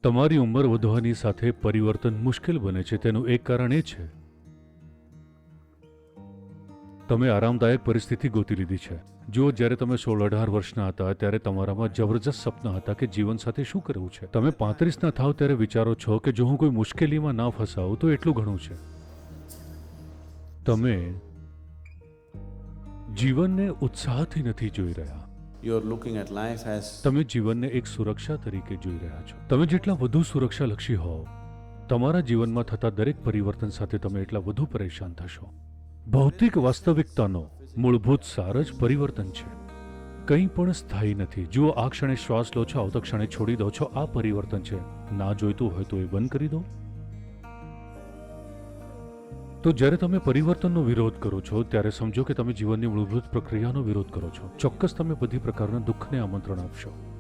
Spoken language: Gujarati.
તમારી ઉંમર વધવાની સાથે પરિવર્તન મુશ્કેલ બને છે તેનું એક કારણ એ છે તમે આરામદાયક પરિસ્થિતિ ગોતી લીધી છે. જો જ્યારે તમે 16-18 વર્ષના હતા ત્યારે તમારામાં જબરજસ્ત સપના હતા કે જીવન સાથે શું કરવું છે. તમે 35ના થાવ ત્યારે વિચારો છો કે જો હું કોઈ મુશ્કેલીમાં ના ફસાવું તો એટલું ઘણું છે. તમે જીવનને ઉત્સાહથી નથી જોઈ રહ્યા. You're looking at life as તમે જીવનને એક સુરક્ષા તરીકે જોઈ રહ્યા છો. તમે જેટલા વધુ સુરક્ષાલક્ષી હોવ તમારા જીવનમાં થતા દરેક પરિવર્તન સાથે તમે એટલા વધુ પરેશાન થશો. ભૌતિક વાસ્તવિકતાનો મૂળભૂત સાર જ પરિવર્તન છે. કંઈ પણ સ્થાયી નથી. જુઓ, આ ક્ષણે શ્વાસ લો છો, આવતા ક્ષણે છોડી દો છો. આ પરિવર્તન છે. ના જોઈતું હોય તો એ બંધ કરી દો. તો જ્યારે તમે પરિવર્તનનો વિરોધ કરો છો ત્યારે સમજો કે તમે જીવનની મૂળભૂત પ્રક્રિયાનો વિરોધ કરો છો. ચોક્કસ તમે બધી પ્રકારના દુઃખને આમંત્રણ આપશો.